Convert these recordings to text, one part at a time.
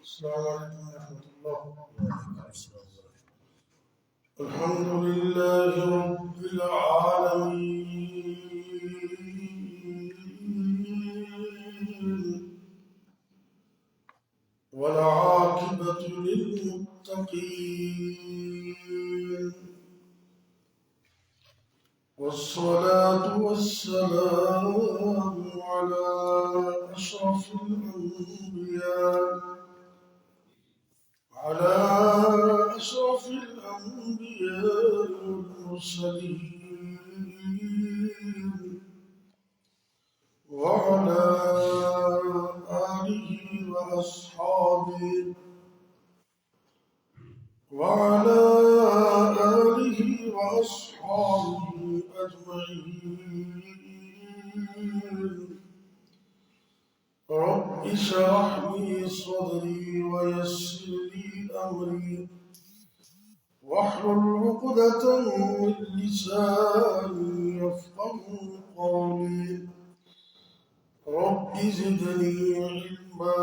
السلام عليكم ورحمة الله. الحمد لله رب العالمين والعاقبة للمتقين والصلاة والسلام على أشرف الأنبياء والمرسلين وعلى آله وأصحابه أجمعين. رب اشرح لي صدري ويسر لي أمري واحلل عقدة من لساني يفقهوا قولي. رب زدني علما.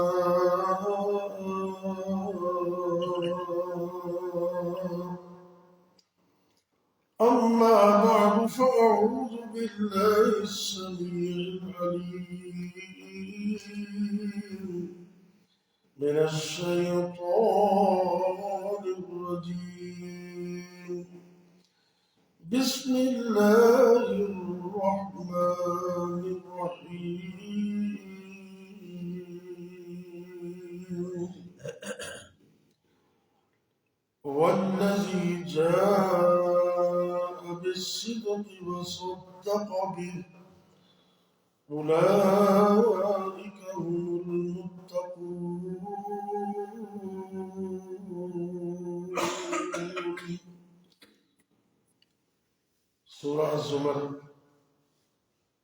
أما بعد فأعوذ بالله السميع العليم من الشيطان الرجيم. بسم الله الرحمن الرحيم. والذي جاء بالصدق وصدق به أولئك هم المتقون. سورہ الزمر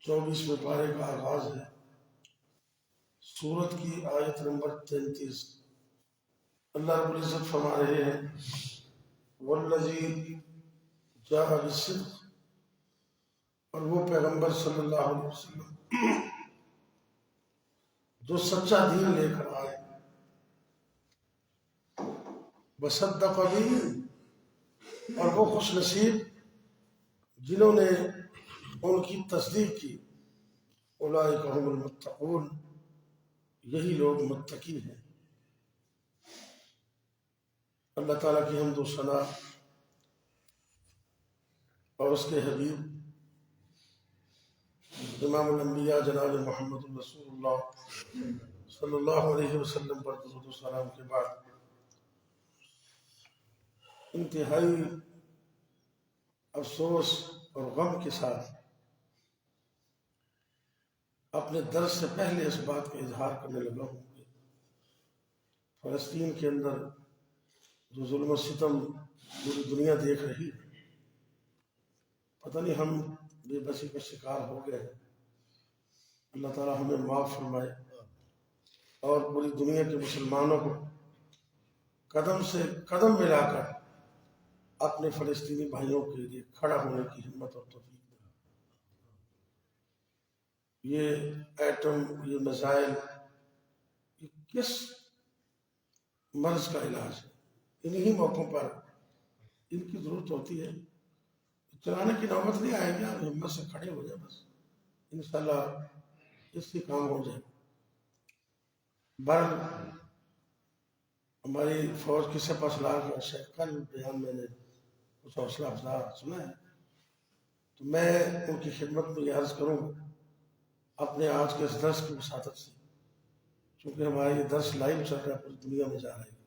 24ویں پارے کا آغاز ہے. سورت کی آیت نمبر 33. اللہ رب العزت فرما رہے ہیں والذی جاء بالصدق، اور وہ پیغمبر صلی اللہ علیہ وسلم جو سچا دین لے کر آئے، وصدق بھی، اور وہ خوش نصیب جنہوں نے ان کی تصدیق کی. اولئک هم المتقون، یہی لوگ متقی ہیں. اللہ تعالیٰ کی حمد و ثنا اور اس کے حبیب امام الانبیاء جناب محمد رسول اللہ صلی اللہ علیہ وسلم پر درود و سلام کے بعد انتہائی افسوس اور غم کے ساتھ اپنے درس سے پہلے اس بات کا اظہار کرنے لگا ہوں کہ فلسطین کے اندر جو ظلم و ستم پوری دنیا دیکھ رہی ہے، پتہ نہیں ہم بے بسی کا شکار ہو گئے. اللہ تعالیٰ ہمیں معاف فرمائے اور پوری دنیا کے مسلمانوں کو قدم سے قدم ملا کر اپنے فلسطینی بھائیوں کے لیے کھڑا ہونے کی ہمت اور توفیق دے. یہ ایٹم، یہ میزائل، یہ کس مرض کا علاج ہے؟ انہی موقعوں پر ان کی ضرورت ہوتی ہے. چلانے کی نوبت نہیں آئے گی، آپ ہمت سے کھڑے ہو جائے، بس انشاءاللہ اس سے کام ہو جائے. بہرحال ہماری فوج کی سپہ سالار کا کل بیان میں نے کچھ حوصلہ افزا سنا ہے، تو میں ان کی خدمت میں یہ عرض کروں اپنے آج کے اس درس کی وساطت سے، چونکہ ہمارا یہ درس لائیو چل رہا ہے، پوری دنیا میں جا رہا ہے.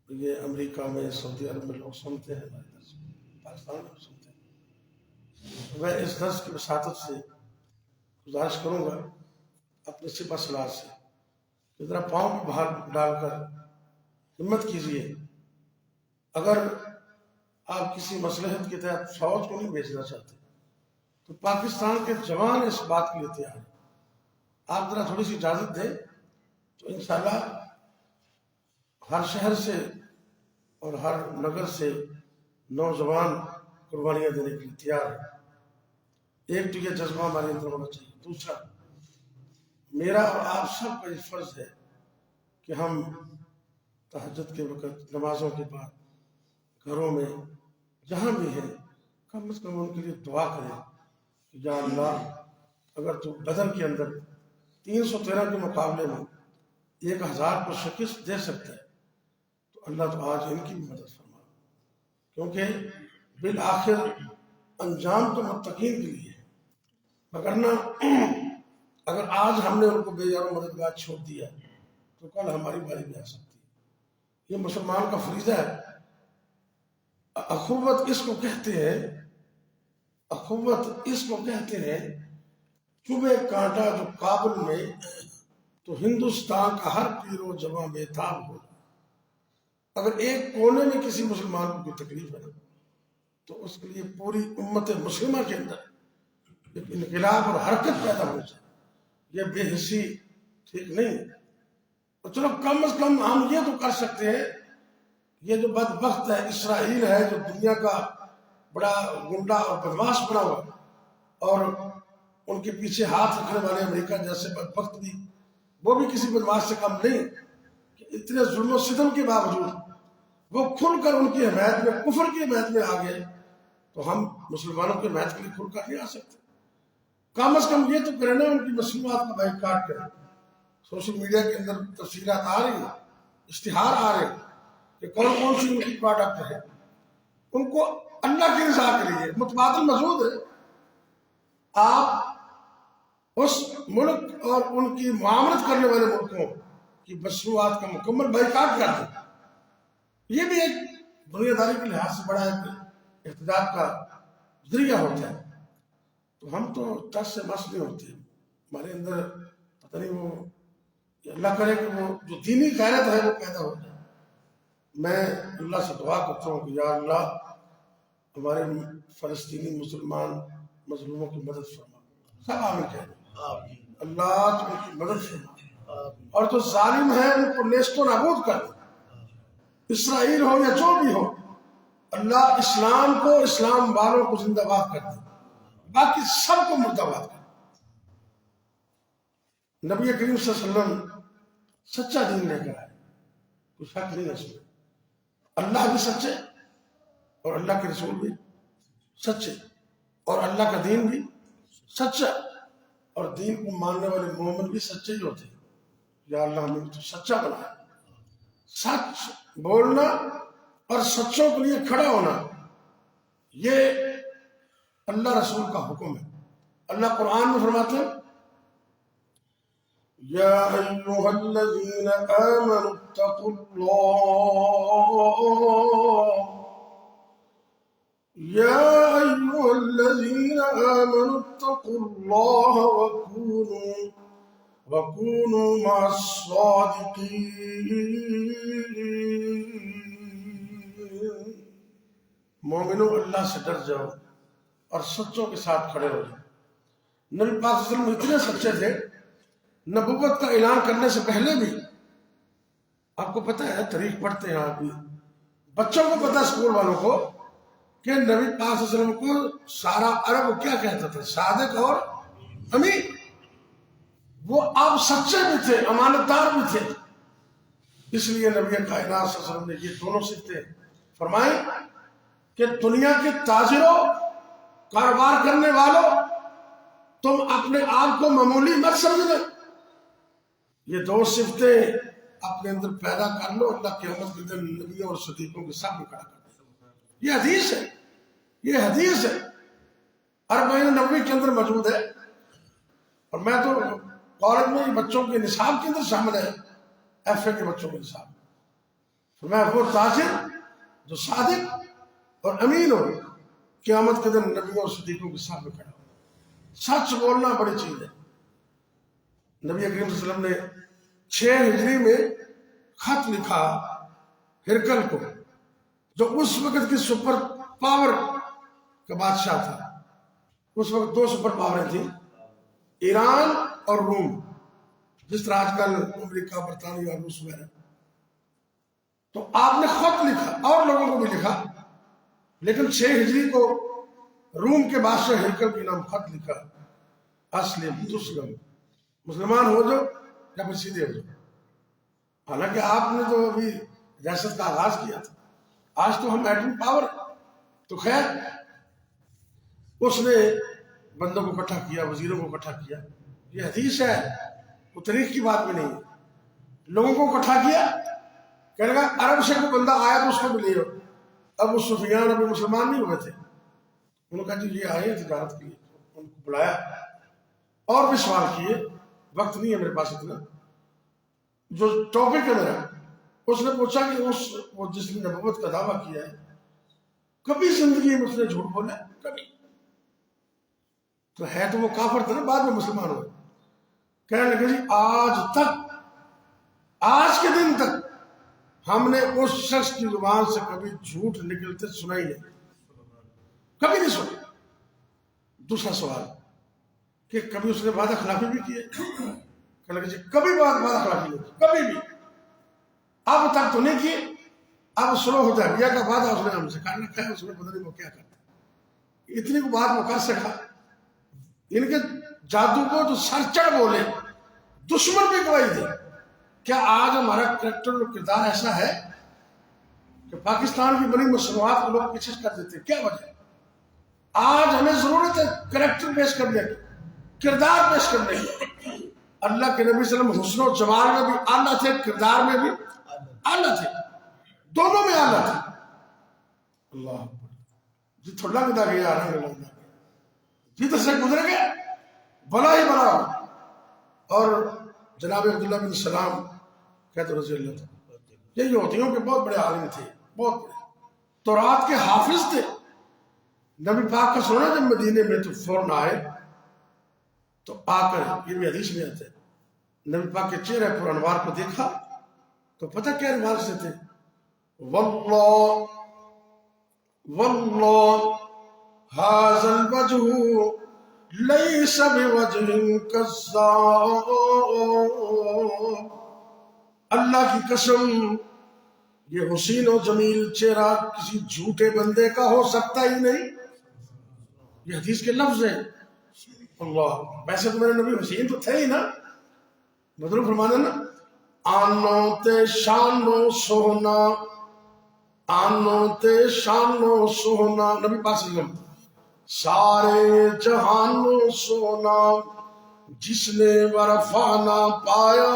یہ امریکہ میں، سعودی عرب میں لوگ سنتے ہیں ہمارے درس، پاکستان میں بھی سنتے ہیں. میں اس درس کی وساطت سے گزارش کروں گا اپنے سپہ سالار سے کہ ذرا پاؤں پہ بھار ڈال کر ہمت کیجیے. اگر آپ کسی مصلحت کے تحت فوج کو نہیں بھیجنا چاہتے تو پاکستان کے جوان اس بات کے لیے تیار ہیں. آپ ذرا تھوڑی سی اجازت دیں تو انشاءاللہ ہر شہر سے اور ہر نگر سے نوجوان قربانیاں دینے کے لیے تیار ہے. ایک تو یہ جذبہ ہمارے اندر ہونا چاہیے. دوسرا، میرا اور آپ سب کا یہ فرض ہے کہ ہم تہجد کے وقت نمازوں کے بعد گھروں میں جہاں بھی ہیں کم از کم ان کے لیے دعا کریں کہ یا اللہ اگر تو بدر کے اندر 313 کے مقابلے میں 1000 کو شکست دے سکتا ہے تو اللہ تو آج ان کی بھی مدد فرما، کیونکہ بالآخر انجام تو متقین کے لیے ہے، وگرنہ اگر آج ہم نے ان کو بے یار و مددگار چھوڑ دیا تو کل ہماری باری بھی آ سکتی ہے۔ یہ مسلمان کا فریضہ ہے۔ اخوت اس کو کہتے ہیں، اخوت اس کو کہتے ہیں چبھے کانٹا جو کابل میں تو ہندوستان کا ہر پیر و جواں بے تاب ہو۔ اگر ایک کونے میں کسی مسلمان کو کوئی تکلیف ہے تو اس کے لیے پوری امت مسلمہ کے اندر ایک انقلاب اور حرکت پیدا ہو جائے، یہ بے حسی ٹھیک نہیں۔ تو چلو کم از کم ہم یہ تو کر سکتے ہیں، یہ جو بدبخت ہے اسرائیل ہے جو دنیا کا بڑا گنڈا اور بدماش بنا ہوا، اور ان کے پیچھے ہاتھ رکھنے والے امریکہ جیسے بدبخت بھی، وہ بھی کسی بدماش سے کم نہیں کہ اتنے ظلم و ستم کے باوجود وہ کھل کر ان کی حمایت میں، کفر کی حمایت میں آ گئے، تو ہم مسلمانوں کی حمایت کے لیے کھل کر نہیں آ سکتے؟ کم از کم یہ تو کریں نا، ان کی مصنوعات کا بائیکاٹ کریں۔ سوشل میڈیا کے اندر تفصیلات آ رہی ہیں، اشتہار آ رہے ہیں کہ کون کون سی ان کی پروڈکٹ ہے، ان کو اللہ کی رضا کے لیے متبادل موجود ہے۔ آپ اس ملک اور ان کی معاملت کرنے والے ملکوں کی مصنوعات کا مکمل بائیکاٹ کر دیں، یہ بھی ایک دنیا داری کے لحاظ سے بڑا ایک احتجاج کا ذریعہ ہوتا ہے۔ تو ہم تو ٹس سے مس نہیں ہوتے، ہمارے اندر پتہ نہیں وہ اللہ کرے کہ وہ جو دینی غیرت ہے وہ پیدا ہو جائے۔ میں اللہ سے دعا کرتا ہوں کہ یا اللہ ہمارے فلسطینی مسلمان مظلوموں کی مدد فرما، سب آمین کہہ اللہ تو ان کی مدد فرما، اور جو ظالم ہیں ان کو نیست و نابود کر دے، اسرائیل ہو یا جو بھی ہو، اللہ اسلام کو، اسلام والوں کو زندہ باد کر دے، باقی سب کو مردہ باد کر دے۔ نبی کریم صلی اللہ علیہ وسلم سچا دین لے کر آئے، کوئی شک نہیں ہے اس میں۔ اللہ بھی سچے اور اللہ کے رسول بھی سچے، اور اللہ کا دین بھی سچا، اور دین کو ماننے والے مومن بھی سچے ہی ہوتے ہیں۔ یا اللہ ہمیں تو سچا بنایا۔ سچ بولنا اور سچوں کے لیے کھڑا ہونا یہ اللہ رسول کا حکم ہے۔ اللہ قرآن میں فرماتے ہیں یا ایھا الذین آمنوا اتقوا اللہ، یا ایھا الذین آمنوا اتقوا اللہ وکونوا مع الصادقین۔ مومنوں اللہ سے ڈر جاؤ اور سچوں کے ساتھ کھڑے ہو جاؤ۔ نبی پاک صلی اللہ علیہ وسلم اتنے سچے تھے، نبوت کا اعلان کرنے سے پہلے بھی، آپ کو پتہ ہے، تاریخ پڑھتے ہیں آپ بھی، بچوں کو پتہ اسکول والوں کو کہ نبی پاک صلی اللہ علیہ وسلم کو سارا عرب کیا کہتا تھا؟ صادق اور امین۔ وہ آپ سچے بھی تھے، امانت دار بھی تھے، اس لیے نبی کائنات صلی اللہ علیہ وسلم نے یہ دونوں صفتیں فرمائیں کہ دنیا کے تاجروں، کاروبار کرنے والوں، تم اپنے آپ کو معمولی مت سمجھنا، یہ دو صفتیں اپنے اندر پیدا کر لو، اللہ قیامت کے دن نبیوں اور صدیقوں کے سامنے کھڑا کر دے۔ یہ حدیث ہے، یہ حدیث ہے، اربعین نبوی کے اندر موجود ہے، اور میں تو کالج میں بچوں کے نصاب کے اندر شامل ہے، ایف اے کے بچوں کے نصاب۔ میں وہ تاجر جو صادق اور امین ہو، قیامت کے دن نبیوں اور صدیقوں کے سامنے کھڑا ہو۔ سچ بولنا بڑی چیز ہے۔ نبی کریم صلی اللہ علیہ وسلم نے 6 ہجری میں خط لکھا ہرکل کو، جو اس وقت کی سپر پاور کا بادشاہ تھا۔ اس وقت 2 سپر پاوریں تھیں، ایران اور روم، جس طرح آج کل امریکہ، برطانیہ اور روس وغیرہ۔ تو آپ نے خط لکھا اور لوگوں کو بھی لکھا، لیکن 6 ہجری کو روم کے بادشاہ ہرکل کے نام خط لکھا، اسلم تسلم، مسلمان ہو جاؤ یا پھر سیدھے ہو جاؤ۔ حالانکہ آپ نے تو ابھی ریاست کا آغاز کیا تھا، آج تو ہم ایٹمی پاور. تو خیر اس نے بندوں کو اکٹھا کیا، وزیروں کو اکٹھا کیا. یہ حدیث ہے، وہ تاریخ کی بات میں نہیں ہے. لوگوں کو اکٹھا کیا، کہنے لگا عرب سے کوئی بندہ آیا تو اس کو ملے ہو. اب وہ سفیان ابھی مسلمان نہیں ہوئے تھے. انہوں نے کہا جی یہ آئے ہیں تجارت کے لیے. ان کو بلایا اور بھی سوال کیے. وقت نہیں ہے میرے پاس اتنا. جو ٹاپک ہے میرا، اس نے پوچھا کہ وہ جس نے نبوت کا دعویٰ کیا ہے کبھی زندگی میں اس نے جھوٹ بولا ہے؟ کبھی. تو ہے تو وہ کافر تھا نا، بعد میں مسلمان ہوئے. کہنے لگے جی آج کے دن تک ہم نے اس شخص کی زبان سے کبھی جھوٹ نکلتے سنا ہی نہیں، کبھی نہیں سنا. دوسرا سوال کہ کبھی اس نے وعدہ خلافی بھی کیے؟ کہنے لگے جی کبھی وعدہ خلافی نہیں کی، کبھی بھی اب تک تو نہیں کی. اب سلو حدیبیہ کا وعدہ اس نے ہم سے کر رکھا ہے، اس نے پتہ نہیں وہ کیا کرتا. اتنی کو بات وہ کر سکا. ان کے جادو کو جو سر چڑھ بولے، دشمن بھی گواہی دے. کیا آج ہمارا کریکٹر اور کردار ایسا ہے کہ پاکستان کی بڑی مصنوعات کو لوگ پیچھے کر دیتے ہیں؟ کیا وجہ ہے؟ آج ہمیں ضرورت ہے کریکٹر پیش کرنے کی، کردار پیش کرنے کی. اللہ کے نبی صلی اللہ علیہ وسلم حسن و جمال میں بھی اعلیٰ تھے، کردار میں بھی اعلیٰ تھے، دونوں میں اعلیٰ تھے. اللہ جی تھوڑا گدا گیا جی تو سے گزر گیا بلا ہی بلا. اور جناب عبداللہ بن سلام کہتے رضی اللہ تعالیٰ، یہ یہودیوں کے بہت بڑے عالم تھے، بہت بڑے. تورات کے حافظ تھے. نبی پاک کا سنا جب مدینے میں تو فوراً آئے تو آ کر، یہ بھی حدیث میں آتے ہیں، نبی پاک کے چہرے پر انوار کو دیکھا تو پتہ کیا انوار سے تھے؟ واللہ هذا الوجه ليس بوجه كذاب. اللہ کی قسم یہ حسین و جمیل چہرہ کسی جھوٹے بندے کا ہو سکتا ہی نہیں. یہ حدیث کے لفظ ہیں. اللہ ویسے تو میرے نبی حسین تو تھے ہی نا. مطلب فرمانا نا، آنوں تے شانو سونا، آنوں تے شانو سونا. نبی پاک صلی اللہ علیہ وسلم سارے جہانو سونا، جس نے ورفانا پایا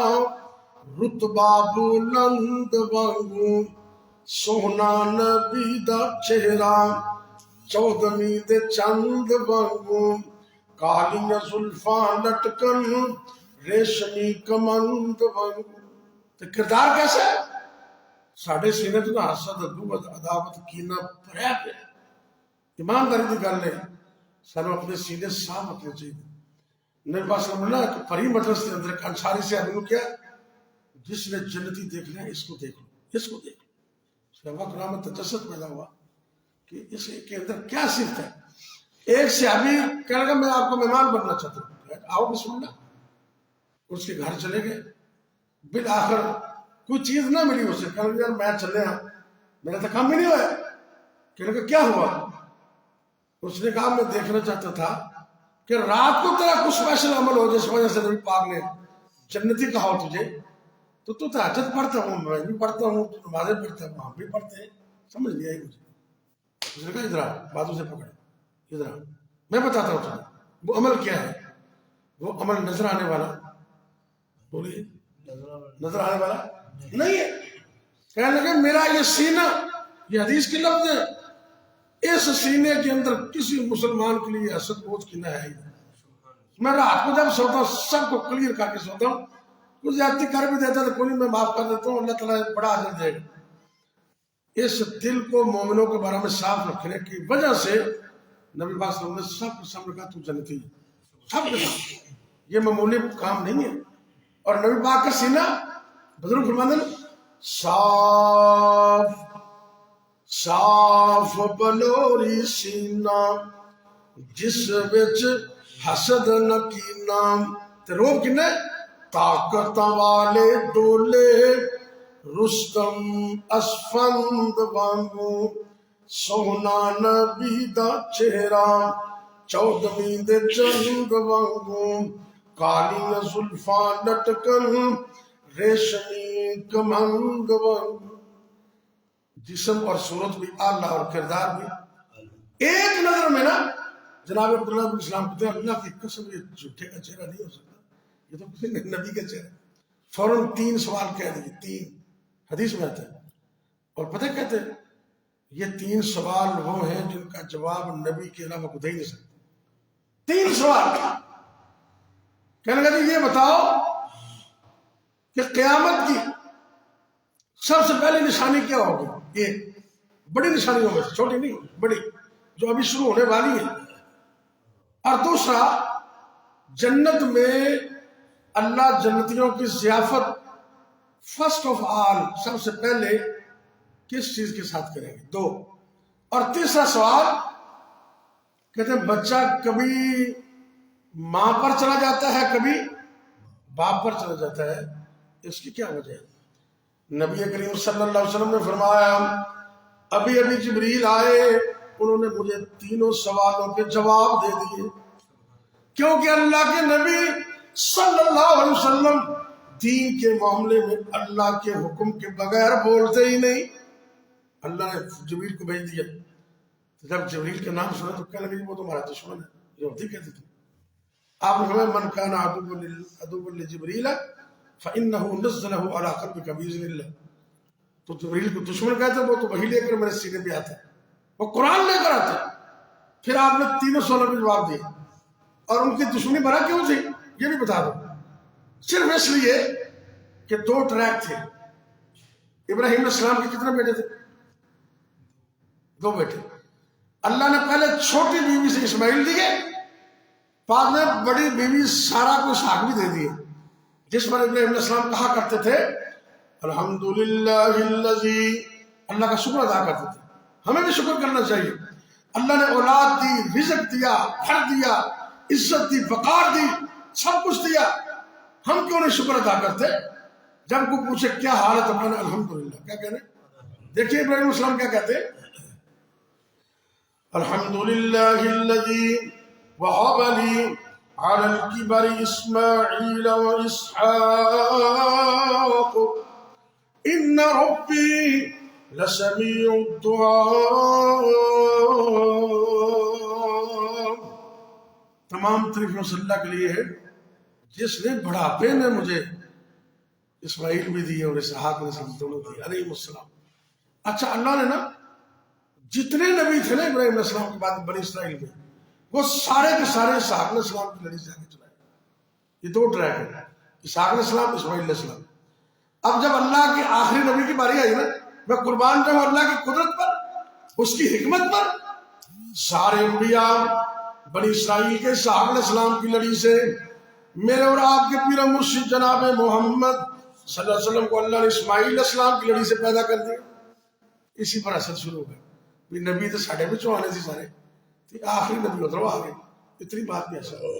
رتبہ بلند وانگو. سونا نبی دا چہرہ چودھویں دے چند وانگو، کالیاں زلفاں لٹکن ریشمی کمند وانگو. تو کردار کیسا ہے؟ ساڑھے سینے تو نہ حسد عداوت کینہ پریا پہ. ایمانداری دی گل ہے، سانو اپنے سینے صاف رکھنے چاہیے. نبی پاک صلی اللہ علیہ وسلم پری مجلس کے اندر ایک انصاری سے آدمی کیا، جس نے جنتی دیکھنا ہے اس کو دیکھ لو، اس کو دیکھ لو. صحابہ کرام میں تجسس پیدا ہوا کہ اس کے اندر کیا صفت ہے. ایک صحابی کہنے لگا میں آپ کو مہمان بننا چاہتا ہوں. آؤ بسم اللہ. اس کے گھر چلے گئے. بالآخر کوئی چیز نہ ملی اسے. کہنے لگا یار میں چلے ہاں، میرا تو کام بھی نہیں ہوا. کہنے لگا کیا ہوا؟ اس نے کہا میں دیکھنا چاہتا تھا کہ رات کو تیرا کچھ اسپیشل عمل ہو جس وجہ سے نبی پاک نے جنتی کہا ہو تجھے. تو تہجد پڑھتا ہوں، میں بھی پڑھتا ہوں، نمازیں پڑھتا ہوں، ہم بھی پڑھتے ہیں. سمجھ نہیں آئی مجھے. اس نے کہا ادھر آ، بازو سے پکڑا، ادھر آ، میں بتاتا ہوں تمہیں وہ عمل کیا ہے. وہ عمل نظر آنے والا، بولیے نظر آنے والا نہیں ہے. کہنے لگے میرا یہ سینہ، یہ حدیث کے لفظ ہے، اس سینے کے اندر کسی مسلمان کے لیے حسد بوجھ کی نہ ہے. میں رات کو جب سوتا ہوں سب کو کلیئر کر کے سوتا ہوں. کچھ زیادتی کر بھی دیتا تو کوئی میں معاف کر دیتا ہوں، اللہ تعالیٰ بڑا اجر دے گا. اس دل کو مومنوں کے بارے میں صاف رکھنے کی وجہ سے نبی پاک صلی اللہ علیہ وسلم نے سب کے سامنے کہا تو جنتی ہے، سب کے سامنے. یہ معمولی کام نہیں ہے. اور نبی پاک کا سینہ بزرگ فرماتے ہیں صاف صاف بلوری سینہ جس وچ حسد نہ کینا. تے روب کنے طاقت والے ڈولے رستم اسفند وانگو. سونا نبی دا چہرہ چودھویں دے چند وانگو، کالیاں زلفاں لٹکن ریشمی کمنگ جسم اور صورت بھی اعلیٰ اور کردار بھی ایک نظر میں نا جناب عبداللہ بن اسلام کہتے ہیں اللہ کی قسم یہ جھوٹے کا چہرہ نہیں ہو سکتا، یہ تو کسی نبی کا چہرہ۔ فوراً 3 سوال کہہ دیے، 3 حدیث میں آتا ہے، اور پتہ کہتے ہیں یہ 3 سوال وہ ہیں جن کا جواب نبی کے علاوہ خود ہی نہیں سکتا۔ 3 سوال کہنے لگے یہ بتاؤ کہ قیامت کی سب سے پہلی نشانی کیا ہوگی؟ ایک بڑی نشانی ہوگی، چھوٹی نہیں، بڑی، جو ابھی شروع ہونے والی ہے۔ اور دوسرا، جنت میں اللہ جنتیوں کی ضیافت فرسٹ آف آل سب سے پہلے کس چیز کے ساتھ کریں گے؟ 2۔ اور تیسرا سوال کہتے ہیں بچہ کبھی ماں پر چلا جاتا ہے، کبھی باپ پر چلا جاتا ہے، اس کی کیا وجہ ہے؟ نبی کریم صلی اللہ علیہ وسلم نے فرمایا ابھی ابھی جبریل آئے، انہوں نے مجھے 3 سوالوں کے جواب دے دیے، کیونکہ اللہ کے نبی صلی اللہ علیہ وسلم دین کے معاملے میں اللہ کے حکم کے بغیر بولتے ہی نہیں۔ اللہ نے جبریل کو بھیج دیا، جب جبریل کا نام سنا تو کہنے لگے وہ تمہارا دشمن ہے، یہودی کہتے تھے۔ آپ نے فرمایا من کان عدو لجبریل فإنه نزله على قلبك بإذن الله، تو جبریل کو دشمن کہتے ہیں، وہ تو وہی لے کر میرے سینے پہ آتا ہے، وہ قرآن لے کر آتا ہے۔ پھر آپ نے 3 سوالوں کے جواب دیے، اور ان کی دشمنی بنا کیوں تھی یہ بھی بتا دو، صرف اس لیے کہ 2 ٹریک تھے۔ ابراہیم علیہ السلام کے کتنے بیٹے تھے؟ 2 بیٹے۔ اللہ نے پہلے چھوٹی بیوی سے اسماعیل دیے، بعد میں بڑی بیوی سارا کو اسحاق بھی دے دیے، جس پر ابراہیم علیہ السلام کہا کرتے تھے الحمدللہ الذی، اللہ کا شکر ادا کرتے تھے۔ ہمیں بھی شکر کرنا چاہیے، اللہ نے اولاد دی، رزق دیا، گھر دیا، عزت دی، وقار دی، سب کچھ دیا، ہم کیوں نہیں شکر ادا کرتے؟ جب کوئی پوچھے کیا حال ہے تو کہنا الحمدللہ، کیا کہنے؟ دیکھیے ابراہیم علیہ السلام کیا کہتے ہیں الحمدللہ الذی وهب لي على الكبر اسماعیل واسحاق ان ربی لسمیع الدعاء۔ تمام تعریفیں صلی اللہ کے لیے ہے جس نے بڑھاپے میں مجھے اسماعیل بھی دی اور اسحاق نے دونوں دی علیہ السلام۔ اچھا، اللہ نے نا جتنے نبی تھے نا ابراہیم علیہ السلام کے بعد بنی اسرائیل میں، وہ سارے کے سارے اسحاق علیہ السلام کی لڑی سے آگے چلائے۔ یہ 2 ٹریک ہیں، اسحاق علیہ السلام، اسماعیل علیہ السلام۔ اب جب اللہ کے آخری نبی کی باری آئی نا، میں قربان جاؤں اللہ کی قدرت پر، اس کی حکمت پر۔ سارے انبیاء بنی اسرائیل کے اسحاق علیہ السلام کی لڑی سے، میرے اور آپ کے پیر و مرشد جناب محمد صلی اللہ علیہ وسلم کو اللہ نے اسماعیل علیہ السلام کی لڑی سے پیدا کر دیا۔ اسی پر اثر شروع ہو گیا، نبی تو ساڑھے بچوں آنے سے سارے، آخری نبی ادھر آ گئے، اتنی بات بھی ایسا ہو۔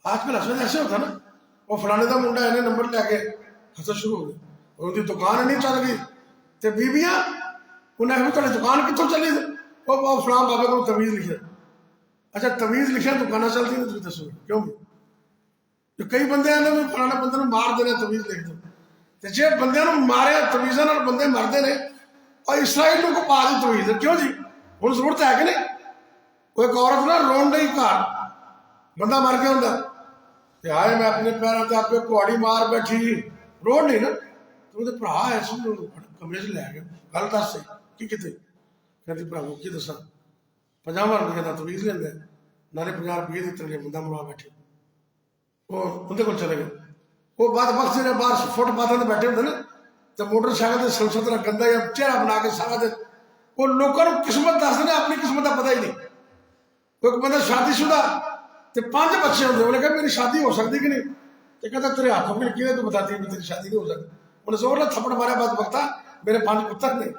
آج کل حسد ایسے ہوتا نا، وہ فلانے کا منڈا ہے نمبر لے کے حسد شروع ہو گئی، ان کی دکان نہیں چل گئی تے بیبیاں انہیں بھی تھوڑی دکان کتوں چلی وہ فلاں بابے کو تمیز لکھے۔ اچھا تمیز لکھے دکانیں چلتی نہیں، تم دسو کیوں؟ جو کئی بندے ہیں نا فلانے بندے نے مار دینا تمیز لکھ دو، جی بندے مارے تمیزاں بندے مرتے نے، اور اسرائیل کو پا دی تمیز، کیوں جی ہوں ضرورت ہے کہ نہیں؟ وہ ایک عورت نا رون نہیں گھر بندہ مر گیا ہوں ہائے میں اپنے پیروں سے آپ کے کہاڑی مار بیٹھی روڈ نہیں نا، تو برا ہے کمرے سے لے گیا گل دس سی کی کتنے کہتے برا کی دسا 50 روپئے کا تمیز لینا نالے 50 روپئے دیتے لے بندہ مروا بیٹھے، وہ اندر کو چلے گئے۔ وہ بعد وقت سے باہر فٹ پاتھوں سے بیٹھے ہوتے نا تو موٹر سائیکل سے سلسلہ گندا یا چہرہ بنا کے سارا دن وہ لوگوں کو قسمت دس دینا، اپنی قسمت کا پتہ ہی نہیں۔ کوئی بندہ شادی شدہ تے 5 بچے ہوتے، انہیں کہا میری شادی ہو سکتی کہ نہیں؟ تو کہتا تیرے ہاتھوں میں لکھی ہے تو بتاتی ہے تیری شادی نہیں ہو سکتی۔ انہیں زور نہ تھپڑ مارا بعد وقتا میرے 5 پتر نہیں۔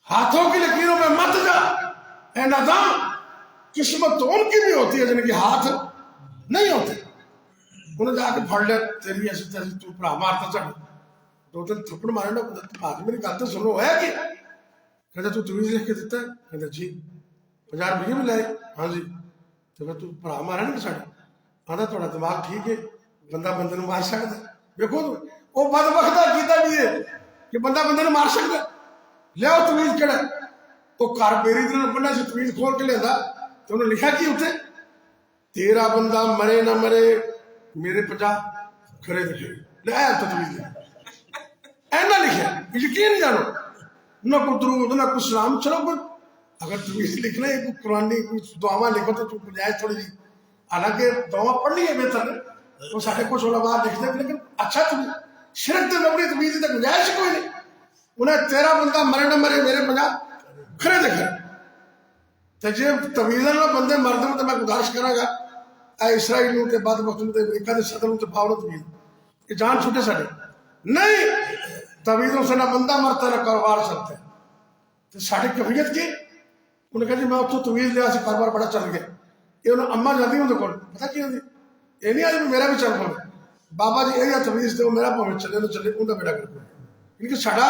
ہاتھوں کی لکیروں میں مت جا اے نادان، قسمت تو ان کی بھی ہوتی ہے جن کے ہاتھ نہیں ہوتے۔ انہیں جا کے پھڑ لیا تیری ایسی تیسی تو پڑا مارتا چڑھ 2-3 تھپڑ مارے نا آج میری گالتے سنو ہے کہ کہتا تو تمیز لکھ کے دیتا ہے؟ کہتا جی 50 روپئے بھی لائے، ہاں جی تو میں تو پڑھا مارا نہیں ساڑھا آدھا تھوڑا دماغ ٹھیک ہے بندہ بندے نے مار سکتا ہے۔ دیکھو تو وہ بدبختہ کیتا بھی ہے کہ بندہ بندے نے مار سکتا لیا تمیز کہڑا وہ گھر میری طرح بندہ سے تمیز کھول کے لینا تو انہوں نے لکھا کی اتنے تیرا بندہ مرے نہ مرے میرے 50 کھڑے دکھے لیا تو تمیز لیا اینا لکھا یقین جانو نہ کوئی درود نہ کوئی سلام چلو کوئی اگر تمیز لکھنا ہے کوئی قرآن کوئی دعاواں لکھو تو گنجائش تھوڑی جی حالانکہ دعا پڑھنی ہے بہتر ہے وہ سارے کچھ علماء لکھتے ہیں لیکن اچھا تمیز شرک تے مبنی تمیز تک گنجائش کوئی نہیں انہیں تیرا بندہ مرے نہ مرے میرے 50 کھڑے دے کھڑے تو جی تمیزن نہ بندے مرد میں تو میں گزارش کرا گا اے اسرائیلوں کے بعد وقت میں امریکہ کے صدروں کے پاؤں تمیز یہ جان چھوٹے ساڑے نہیں تمیزوں سے نہ بندہ مرتا نہ کاروبار چلتا ہے تو ساڑھے کفیت کی انہوں نے کہا جی میں اتوں تمیز لیا سے کاروبار بڑا چل گیا یہ انہوں اما جاتی ہوں تو کون پتا کیا ہوتی یہ نہیں آج میرا بھی چل پڑا بابا جی یہ تمیز دے میرا پاؤں چلے نہ چلے ان کا بیڑا کر پڑا ان کے ساڑھا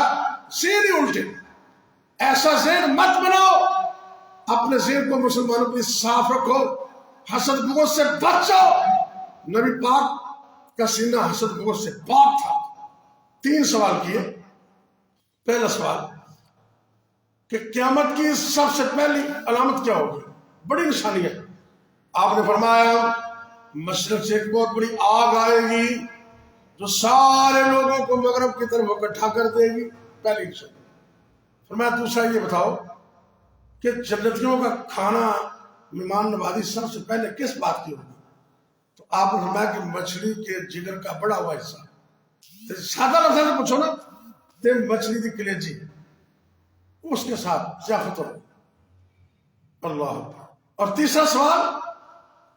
ذہن ہی الٹے ایسا ذہن مت بناؤ اپنے ذہن کو مسلمانوں کے صاف رکھو حسد بغض سے بچو نبی پاک کا سینہ حسد بغض سے پاک تھا 3 سوال کیے پہلا سوال کہ قیامت کی سب سے پہلی علامت کیا ہوگی بڑی نشانی ہے آپ نے فرمایا مشرق سے ایک بہت بڑی آگ آئے گی جو سارے لوگوں کو مغرب کی طرف اکٹھا کر دے گی پہلی نشانی فرمایا دوسرا یہ بتاؤ کہ جنتیوں کا کھانا مہمان نوازی سب سے پہلے کس بات کی ہوگی تو آپ نے فرمایا کہ مچھلی کے جگر کا بڑا ہوا حصہ سادہ لفظ سے پوچھو نا تے مچھلی کی کلیجی اس کے ساتھ ضیافت ہو اللہ اور تیسرا سوال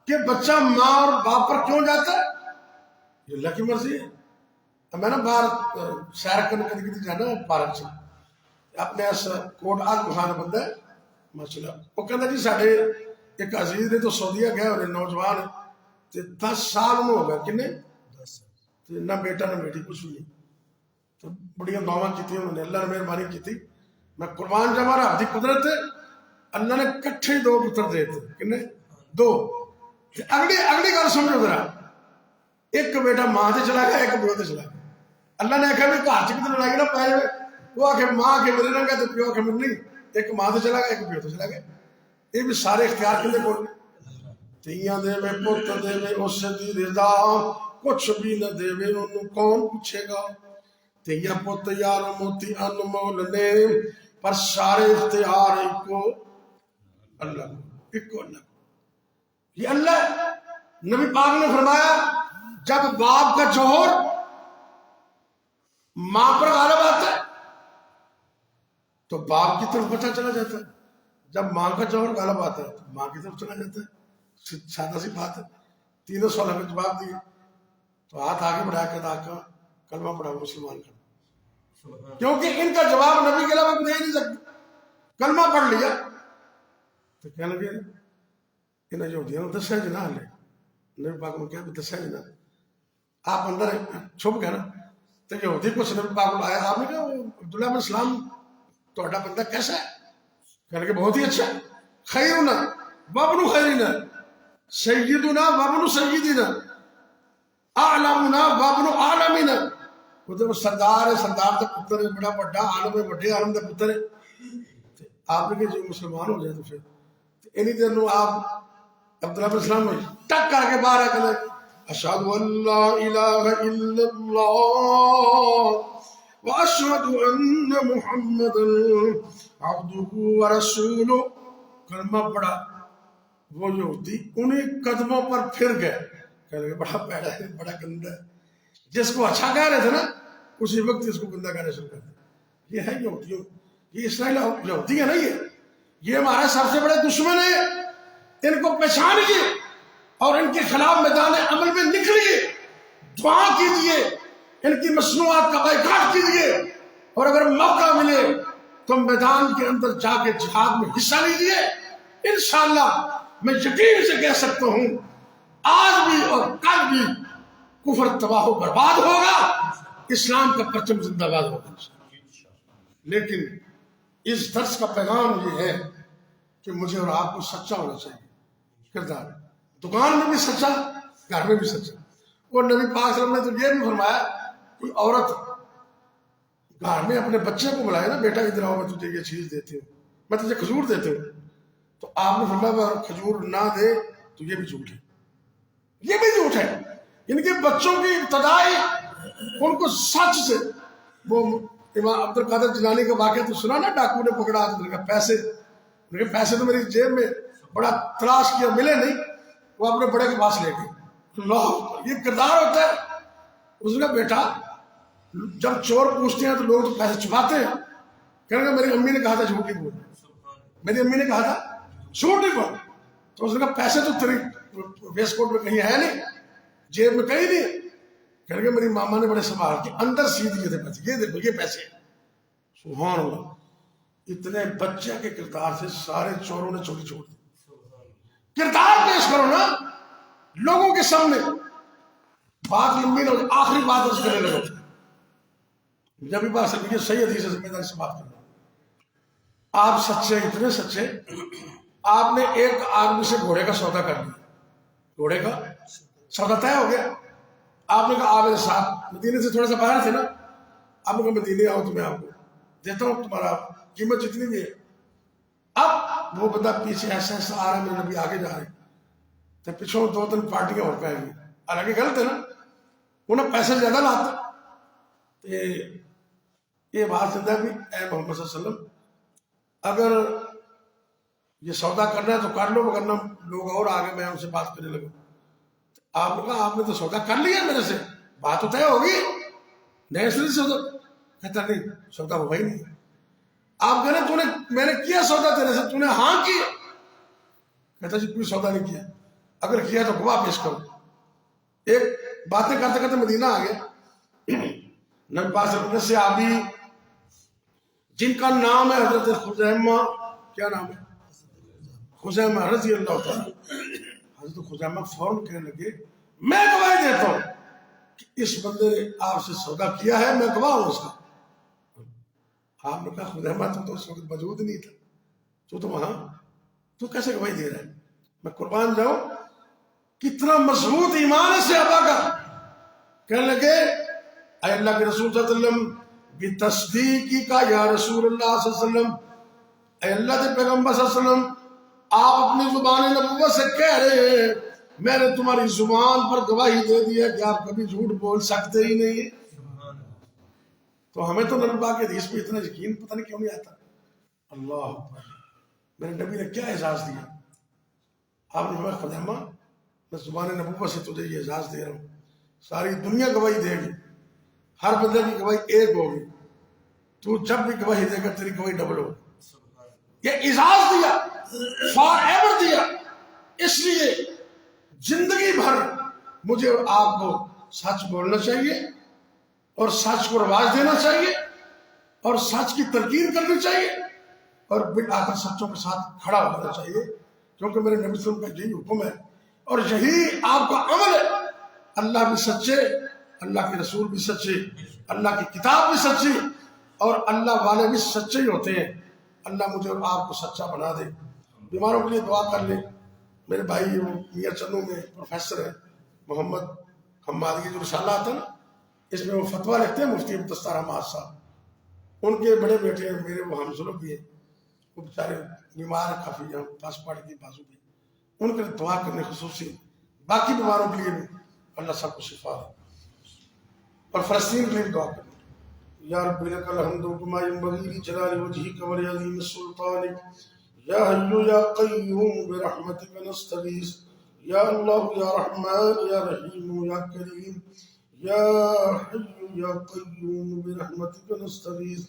کہ بچہ ماں اور باپ پر کیوں جاتا ہے یہ اللہ کی مرضی ہے میں نا باہر سیر کرنے کدی کدی جانا پارک سے اپنے اس کوٹ آگ بخانا بندہ ہے ماشاءاللہ وہ کہتا جی ساڑھے ایک عزیز نے تو سعودیہ گیا اور نوجوان 10 سال میں ہو گیا کنے نہ بیٹا نہ بیٹی کچھ بھی نہیں تو بڑی دعویٰ کی تھی انہوں نے اللہ نے مہربانی کی تھی میں قربان جاوا رہا دی قدرت ہے اللہ نے کٹھے 2 پتر دے تھے کنے 2 اگلی گل سمجھو ذرا ایک بیٹا ماں سے چلا گیا ایک پیو سے چلا گیا اللہ نے آخیا بھی گھر چ کتنے لڑائی نہ پائے وہ آخر ماں کے میرے رنگ ہے تو پیو آخر میرے نہیں ایک ماں سے چلا گیا ایک پیو سے چلا گیا یہ بھی سارے اختیار کھلے کون تیاں دے میں پت دے میں اس دی رضا کچھ بھی نہ دے میں انہوں کون پوچھے گا تیاں پت یار موتی انمول نے پر سارے اختیار ایک کو اللہ یہ اللہ نبی پاک نے فرمایا جب باپ کا جوہر ماں پر غالب آتا ہے تو باپ کی طرف بچہ چلا جاتا ہے جب ماں کا جوہر غالب آتا ہے تو ماں کی طرف چلا جاتا ہے سادہ سی بات ہے 3 سوالوں میں جواب دیے تو ہاتھ آگے بڑھا کے کہا کلمہ پڑھا مسلمان کا کیونکہ ان کا جواب نبی کے علاوہ دے نہیں سکتے کلمہ پڑھ لیا تو کہنے لگے انہیں یہودیاں نے دسیا جنا ہلے نبی پاک نے کہا دسیا جنا آپ اندر چھپ گئے نا تو یہودی کو نبی پاک نے آیا آپ نے کہا عبداللہ بن سلام تہاڈا بندہ کیسا ہے کہنے کہ بہت ہی اچھا خیرنا وابن خیرنا سیدنا وابن سیدنا اعلمنا وابن اعلمنا وہ تو سردار ہے سردار کا پتر ہے بڑا بڑا عالم ہے بڑے عالم کا پتر ہے آپ نے کہ جو مسلمان ہو جائے تو پھر انہی دیر نو آپ عبداللہ بن سلام ہوئی ٹک کر کے باہر آ کر اشہد ان لا الہ الا اللہ واشہد ان محمد عبدہ ورسولہ کلمہ پڑھا وہ یہودی انہیں قدموں پر پھر گئے کہنے کہ بڑا پیڑا ہے بڑا گندہ ہے جس کو اچھا کہہ رہے تھے نا اسی وقت اس کو گندہ کہنے شروع کر دیا یہ ہے یہودیوں یہ اسرائیل یہودی ہے نا یہ ہمارا سب سے بڑے دشمن ہے ان کو پہچانیے اور ان کے خلاف میدان عمل میں نکلیے دعا کیجیے ان کی مصنوعات کا بائیکاٹ کیجیے اور اگر موقع ملے تو میدان کے اندر جا کے جہاد میں حصہ لیجیے انشاءاللہ میں یقین سے کہہ سکتا ہوں آج بھی اور کل بھی کفر تباہ و برباد ہوگا اسلام کا پرچم زندہ باد ہوگا لیکن اس درس کا پیغام یہ ہے کہ مجھے اور آپ کو سچا ہونا چاہیے کردار دکان میں بھی سچا گھر میں بھی سچا اور نبی پاک صلی اللہ علیہ وسلم نے تو یہ بھی فرمایا کہ کوئی عورت گھر میں اپنے بچے کو بلائے نا، بیٹا ادھر آؤ میں تجھے یہ چیز دیتی ہوں، میں تجھے کھجور دیتی ہوں، تو آپ نے فرمایا اگر کھجور نہ دے تو یہ بھی جھوٹ ہے، یہ بھی جھوٹ ہے. ان کے بچوں کی ابتدائی ان کو سچ سے، وہ امام عبد القادر جیلانی کا واقعہ تو سنا نا، ڈاکو نے پکڑا تو پیسے تو میری جیب میں، بڑا تلاش کیا ملے نہیں، وہ اپنے بڑے کے پاس لے گئے. اللہ، یہ کردار ہوتا ہے. اس کا بیٹا جب چور پوچھتے ہیں تو لوگ تو پیسے چھپاتے ہیں، کہنے گا میری امی نے کہا تھا جھوٹ نہیں بول، میری امی نے کہا تھا جھوٹ نہیں بول. تو اس نے کہا پیسے تو تیری ویسٹ کوٹ میں کہیں ہے نہیں، جیب میں کہیں نہیں. کہنے گا میری ماما نے بڑے سنبھال کے اندر سی دیے تھے پیسے، یہ دیکھو یہ پیسے. سبحان اللہ، اتنے بچے کے کردار سے سارے چوروں نے چوری چھوڑ دی. کردار پیش کرو نا لوگوں کے سامنے. بات لمبی نہ ہو، آخری بات اس کرنے لگو. جب بھی بات سکتی ہے صحیح حدیث سے ذمہ داری سے بات کرنا. آپ سچے، اتنے سچے، آپ نے ایک آدمی سے گھوڑے کا سودا کر لیا، گھوڑے کا سودا طے ہو گیا. آپ نے کہا آپ میرے ساتھ، مدینے سے تھوڑا سا باہر تھے نا، آپ نے کہا مدینے آؤ تو میں آپ کو دیتا ہوں تمہارا قیمت جتنی بھی ہے. اب وہ بندہ پیچھے ایسا ایسا آ رہا ہے، میرے نبی آگے جا رہے ہیں تو پیچھوں 2-3 پارٹیاں اور پائیں گی، حالانکہ غلط ہے نا، انہیں پیسے زیادہ لاتا. یہ بات سمجھا بھی اے محمد صلی اللہ علیہ وسلم اگر یہ سودا کرنا ہے تو کر لو، ورنہ لوگ اور آگے میں ان سے بات کرنے لگوں. آپ نے کہا آپ نے تو سودا کر لیا میرے سے، بات تو طے ہوگی، نہیں اس لیے سودا. کہتا نہیں سودا ہوا ہی نہیں. آپ کہنے میں نے کیا سودا تیرے سے، تو نے ہاں کیا. کہتا جی کوئی سودا نہیں کیا، اگر کیا تو گواہ پیش کرو. ایک باتیں کرتے کرتے مدینہ آ گیا. نبی پاک صلی اللہ علیہ وسلم سے آبی جن کا نام ہے حضرت خزیمہ، کیا نام ہے؟ خزیمہ رضی اللہ تعالیٰ. حضرت خزیمہ فوراً کہنے لگے میں گواہی دیتا ہوں کہ اس بندے نے آپ سے سودا کیا ہے، میں گواہ ہوں اس کا. آپ نے کہا خزیمہ تو اس وقت موجود نہیں تھا، تو وہاں تو کیسے گواہی دے رہا ہے؟ میں قربان جاؤں کتنا مضبوط ایمان ہے صحابہ کا. کہنے لگے اے اللہ کے رسول صلی اللہ علیہ وسلم بتصدیقی کا یا رسول اللہ صلی اللہ علیہ وسلم، اے اللہ کے پیغمبر صلی اللہ علیہ وسلم آپ اپنی زبان نبوت سے کہہ رہے ہیں میں نے تمہاری زبان پر گواہی دے دی ہے کہ آپ کبھی جھوٹ بول سکتے ہی نہیں. تو ہمیں تو نبی پاک کے حدیث پہ اتنا یقین پتہ نہیں کیوں نہیں آتا. اللہ اکبر، میرے نبی نے کیا اعزاز دیا. آپ نے فرمایا خزیمہ میں زبان نبوت سے تجھے یہ اعزاز دے رہا ہوں، ساری دنیا گواہی دے گی، ہر بندے کی گواہی ایک ہوگی، تو جب بھی گواہی دے گا تیری گواہی ڈبل ہوگی. یہ اعزاز دیا، فار ایور دیا. اس لیے زندگی بھر مجھے اور آپ کو سچ بولنا چاہیے اور سچ کو رواج دینا چاہیے اور سچ کی تلقین کرنی چاہیے اور آخر سچوں کے ساتھ کھڑا ہونا چاہیے، کیونکہ میرے نبی صلی اللہ علیہ وسلم کا یہی حکم ہے اور یہی آپ کا عمل ہے. اللہ بھی سچے، اللہ کے رسول بھی سچے، اللہ کی کتاب بھی سچی اور اللہ والے بھی سچے ہی ہوتے ہیں. اللہ مجھے اور آپ کو سچا بنا دے. بیماروں کے لیے دعا کر لیں. میرے بھائی میاں چنو میں پروفیسر ہیں محمد حمادی، جو رسالہ آتا ہے نا اس میں وہ فتویٰ لکھتے ہیں، مفتی دستار احمد صاحب، ان کے بڑے بیٹے ہیں میرے، وہ ہم ظلم بھی ہیں، وہ بیچارے بیمار ہیں کافی، یہاں پاس پاڑی کی بازو بھی، ان کے دعا کرنے خصوصی، باقی بیماروں کے لیے بھی اللہ سب کو شفا دے اور فلسطین کے لیے بھی دعا کریں. یا رب لک الحمد کما ينبغي لجلال وجهك ولعظیم سلطانك یا حی یا قیوم برحمتک نستغیث یا اللہ یا رحمان یا رحیم یا کریم یا حی یا قیوم برحمتک نستغیث.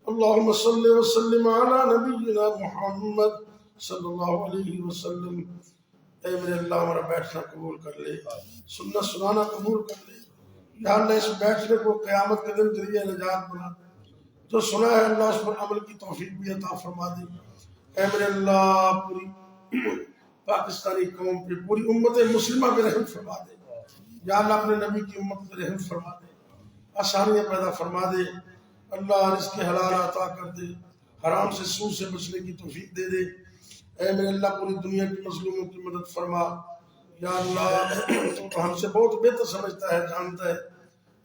اللہم صلی وسلم علی نبینا محمد صلی اللہ علیہ وسلم. اے میرے اللہ ہمارا بیٹھنا قبول کر لے، سننا سنانا قبول کر لے. یا اللہ اس بیٹھنے کو قیامت کے دن ذریعہ نجات بنا، جو سنا ہے اللہ اس پر عمل کی توفیق بھی عطا فرما دے. اے میرے اللہ پوری پاکستانی قوم پہ، پوری امت مسلمہ پہ رحم فرما دے. یا اللہ اپنے نبی کی امت پہ رحم فرما دے، آسانیاں پیدا فرما دے. اللہ رزق حلال عطا کر دے، حرام سے سود سے بچنے کی توفیق دے دے. اے میرے اللہ پوری دنیا کی مظلوموں کی مدد فرما. یا اللہ تو ہم سے بہت بہتر سمجھتا ہے، جانتا ہے.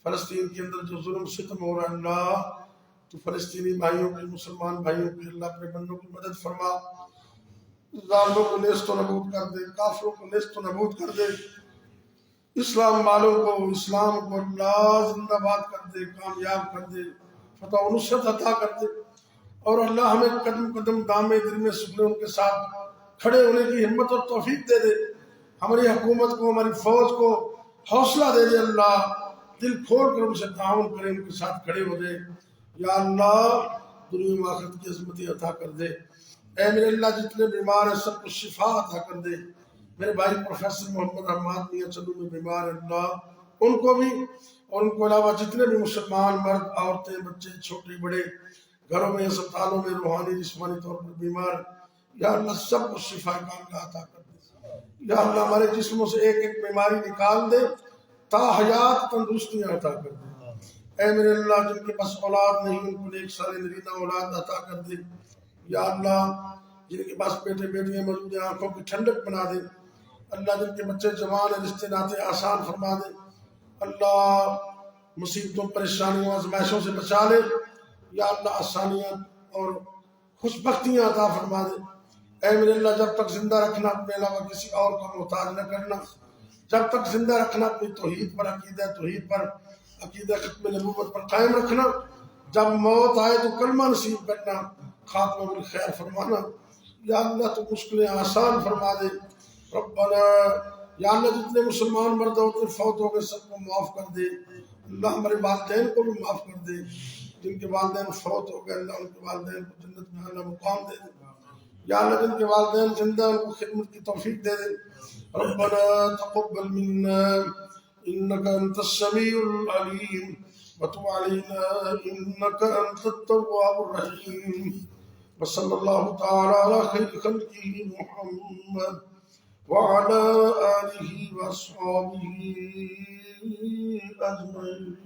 فلسطین کے اندر جو ظلم ستم ہو رہا ہے اللہ تو فلسطینی بھائیوں کی، مسلمان بھائیوں کی اللہ اپنے بندوں کی مدد فرما، ظالموں کو نیست و نابود کر دے، کافروں کو نیست و نابود کر دے، اسلام والوں کو، اسلام کو اللہ زندہ باد کر دے، کامیاب کر دے، فتح و نصرت عطا کر دے، اور اللہ ہمیں قدم قدم دامے دل میں سکنے ان کے ساتھ کھڑے ہونے کی ہمت اور توفیق دے دے، ہماری حکومت کو، ہماری فوج کو حوصلہ دے دے اللہ، دل کھول کر ان سے تعاون کرے، ان کے ساتھ کھڑے ہو دے، یا اللہ دنیا و آخرت کی عظمتی عطا کر دے، اے میرے اللہ جتنے بیمار ہیں سب کو شفا عطا کر دے، میرے بھائی پروفیسر محمد احمد میاں چلو میں بیمار ہیں اللہ ان کو بھی، اور ان کو علاوہ جتنے بھی مسلمان مرد عورتیں بچے چھوٹے بڑے گھروں میں اسپتالوں میں روحانی جسمانی طور پر بیمار، یا اللہ سب کو شفا کاملہ عطا کر دے، یا اللہ ہمارے جسموں سے ایک ایک بیماری نکال دے، تا حیات تندرستیاں عطا کر دے، اے میرے اللہ جن کے پاس اولاد نہیں ان کو نیک صالح نریندہ اولاد عطا کر دے، یا اللہ جن کے پاس بیٹے بیٹیاں موجود ہیں آنکھوں کی ٹھنڈک بنا دے، اللہ جن کے بچے جوان ہیں رشتے ناطے آسان فرما دے، اللہ مصیبتوں پریشانیوں آزمائشوں سے بچا لے، یا اللہ آسانیاں اور خوشبختیاں عطا فرما دے، اے میرے اللہ جب تک زندہ رکھنا اپنے علاوہ کسی اور کا محتاج نہ کرنا، جب تک زندہ رکھنا اپنی توحید پر عقیدہ ختم نبوت پر قائم رکھنا، جب موت آئے تو کلمہ نصیب کرنا، خاتمہ بالخیر فرمانا، یا اللہ تو مشکلیں آسان فرما دے، ربنا یا اللہ جتنے مسلمان مرد عورتیں فوت ہو گئے سب کو معاف کر دے، اللہ ہمارے والدین کو بھی معاف کر دے، جن کے والدین فوت ہو گئے اللہ ان کے والدین کو جنت میں اعلیٰ مقام دے دے، یا اللہ جن کے والدین زندہ ان کو خدمت کی توفیق دے دے، ربنا تقبل منا انك انت السميع العليم وتب علينا انك انت التواب الرحيم، وصلى الله تعالى على خير خلقه محمد وعلى آله وأصحابه أجمعين.